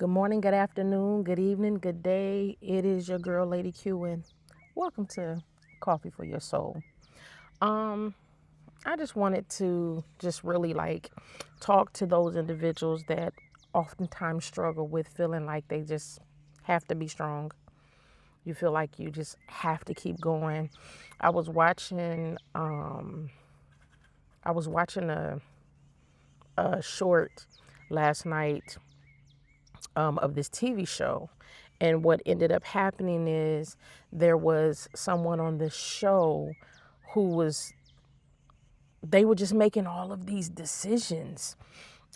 Good morning, good afternoon, good evening, good day. It is your girl, Lady Q, and welcome to Coffee for Your Soul. Um, I just wanted to just really talk to those individuals that oftentimes struggle with feeling like they just have to be strong. You feel like you just have to keep going. I was watching I was watching a short last night of this TV show. And what ended up happening is there was someone on the show who they were just making all of these decisions.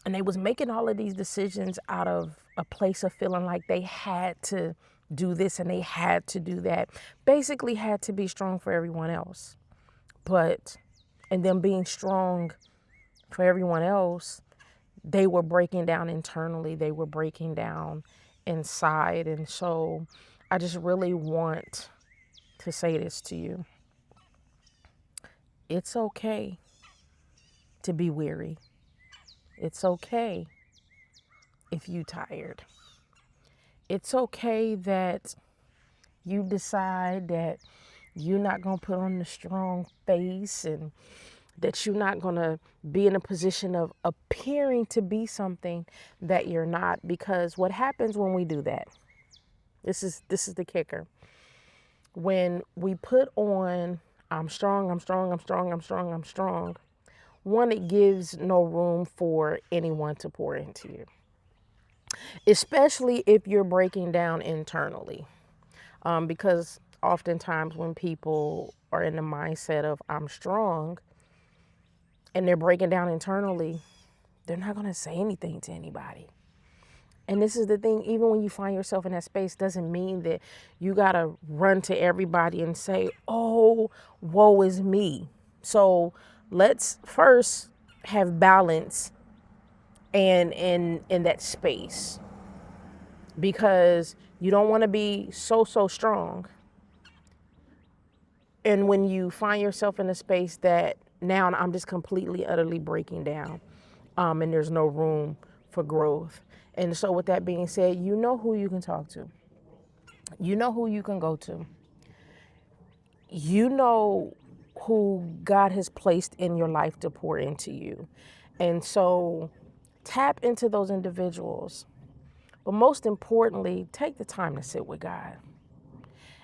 And they was making all of these decisions out of a place of feeling like they had to do this and they had to do that. Basically had to be strong for everyone else. But, and them being strong for everyone else, they were breaking down internally, they were breaking down inside. And so I just really want to say this to you. It's okay to be weary. It's okay if you tired. It's okay that you decide that you're not going to put on the strong face and that you're not going to be in a position of appearing to be something that you're not, because what happens when we do that, this is the kicker. When we put on I'm strong, I'm strong, I'm strong, I'm strong, I'm strong, one, it gives no room for anyone to pour into you, especially if you're breaking down internally. Because oftentimes when people are in the mindset of I'm strong and they're breaking down internally, they're not going to say anything to anybody. And this is the thing, even when you find yourself in that space, doesn't mean that you got to run to everybody and say, oh, woe is me. So let's first have balance and in that space, because you don't want to be so strong. And when you find yourself in a space that now I'm just completely, utterly breaking down, and there's no room for growth. And so with that being said, you know who you can talk to. You know who you can go to. You know who God has placed in your life to pour into you. And so tap into those individuals. But most importantly, take the time to sit with God.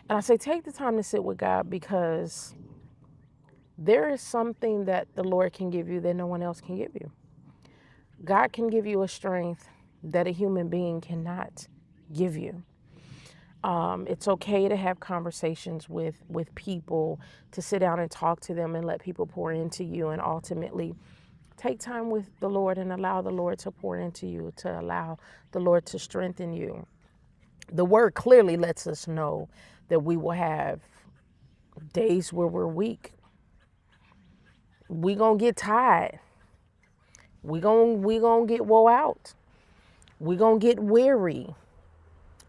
And I say take the time to sit with God because there is something that the Lord can give you that no one else can give you. God can give you a strength that a human being cannot give you. It's okay to have conversations with people, to sit down and talk to them and let people pour into you, and ultimately take time with the Lord and allow the Lord to pour into you, to allow the Lord to strengthen you. The word clearly lets us know that we will have days where we're weak. We gonna get tired. We gonna get woe out. We gonna get weary.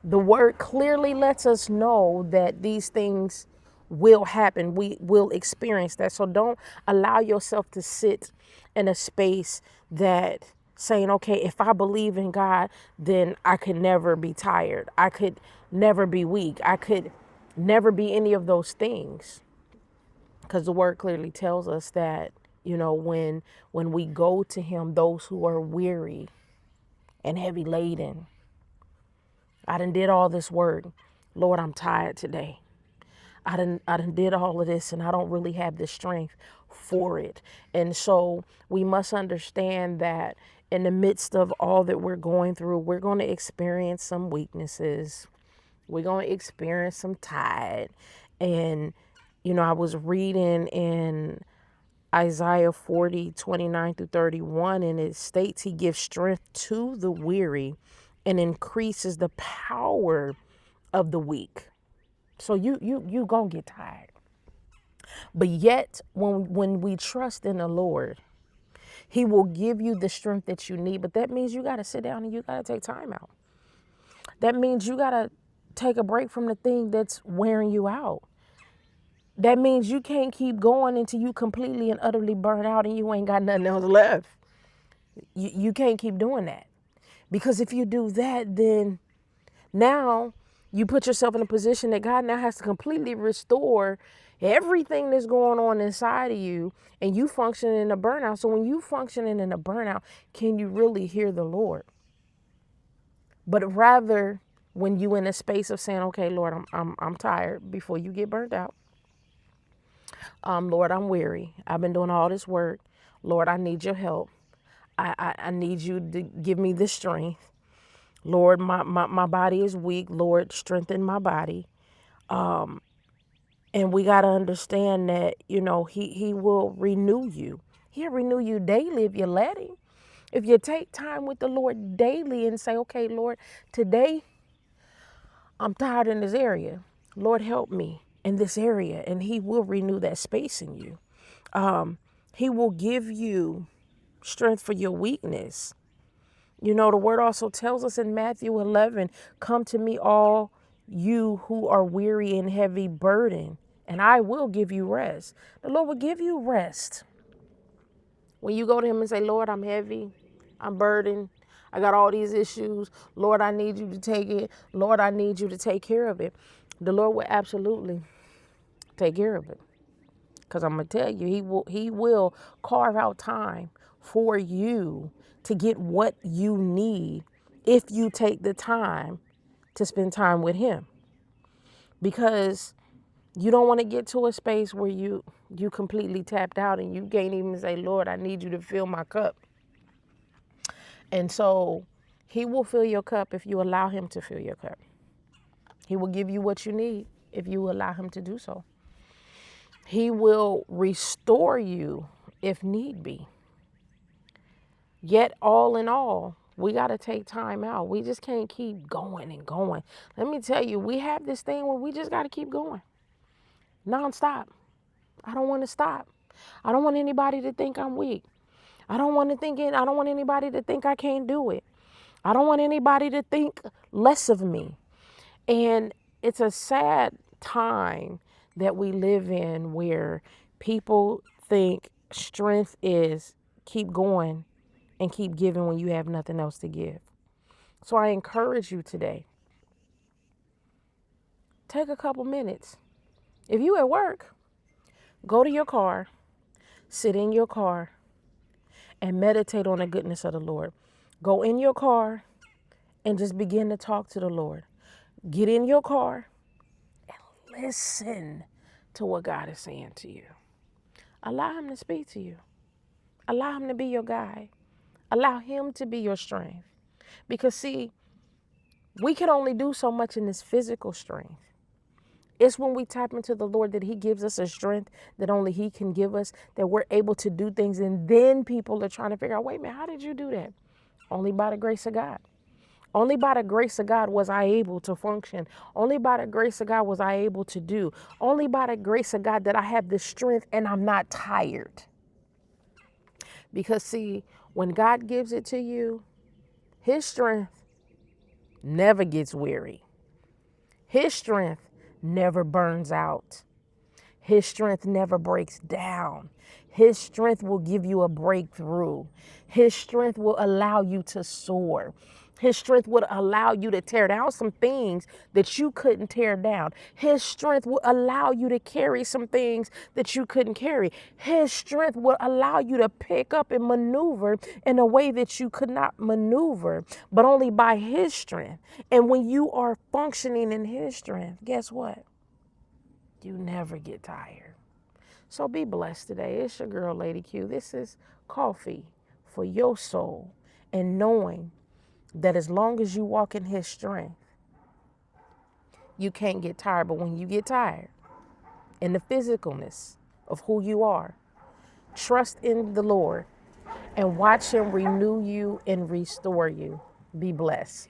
The word clearly lets us know that these things will happen. We will experience that. So don't allow yourself to sit in a space that saying, okay, if I believe in God, then I could never be tired. I could never be weak. I could never be any of those things. Because the word clearly tells us that, when we go to him, those who are weary and heavy laden, I done did all this work. Lord, I'm tired today. I done did all of this and I don't really have the strength for it. And so we must understand that in the midst of all that we're going through, we're going to experience some weaknesses. We're going to experience some tired. And, I was reading in Isaiah 40:29-31, and it states he gives strength to the weary and increases the power of the weak. So you gonna get tired. But yet when we trust in the Lord, he will give you the strength that you need. But that means you gotta sit down and you gotta take time out. That means you gotta take a break from the thing that's wearing you out. That means you can't keep going until you completely and utterly burn out and you ain't got nothing else left. You can't keep doing that, Because if you do that, then now you put yourself in a position that God now has to completely restore everything that's going on inside of you, and you functioning in a burnout. So when you functioning in a burnout, can you really hear the Lord? But rather, when you in a space of saying, okay, Lord, I'm tired, before you get burnt out. Lord, I'm weary. I've been doing all this work. Lord, I need your help. I need you to give me the strength. Lord, my body is weak. Lord, strengthen my body. And we got to understand that, he will renew you. He'll renew you daily if you let him. If you take time with the Lord daily and say, okay, Lord, today I'm tired in this area. Lord, help me in this area. And he will renew that space in you. He will give you strength for your weakness. The word also tells us in Matthew 11, come to me all you who are weary and heavy burden, and I will give you rest. The Lord will give you rest. When you go to him and say, Lord, I'm heavy, I'm burdened, I got all these issues. Lord, I need you to take it. Lord, I need you to take care of it. The Lord will absolutely take care of it. Because I'm going to tell you, he will carve out time for you to get what you need if you take the time to spend time with him. Because you don't want to get to a space where you completely tapped out and you can't even say, Lord, I need you to fill my cup. And so he will fill your cup if you allow him to fill your cup. He will give you what you need if you allow him to do so. He will restore you if need be. Yet all in all, we got to take time out. We just can't keep going and going. Let me tell you, we have this thing where we just got to keep going nonstop. I don't want to stop. I don't want anybody to think I'm weak. I don't want anybody to think I can't do it. I don't want anybody to think less of me. And it's a sad time that we live in where people think strength is keep going and keep giving when you have nothing else to give. So I encourage you today, take a couple minutes. If you at work, go to your car, sit in your car, and meditate on the goodness of the Lord. Go in your car and just begin to talk to the Lord. Get in your car and listen to what God is saying to you. Allow him to speak to you. Allow him to be your guide. Allow him to be your strength. Because see, we can only do so much in this physical strength. It's when we tap into the Lord that he gives us a strength that only he can give us, that we're able to do things. And then people are trying to figure out, wait a minute, how did you do that? Only by the grace of God. Only by the grace of God was I able to function. Only by the grace of God was I able to do. Only by the grace of God that I have the strength and I'm not tired. Because see, when God gives it to you, his strength never gets weary. His strength never burns out. His strength never breaks down. His strength will give you a breakthrough. His strength will allow you to soar. His strength would allow you to tear down some things that you couldn't tear down. His strength will allow you to carry some things that you couldn't carry. His strength will allow you to pick up and maneuver in a way that you could not maneuver, but only by his strength. And when you are functioning in his strength, guess what? You never get tired. So be blessed today. It's your girl, Lady Q. This is coffee for your soul. And knowing that as long as you walk in his strength, you can't get tired. But when you get tired in the physicalness of who you are, trust in the Lord and watch him renew you and restore you. Be blessed.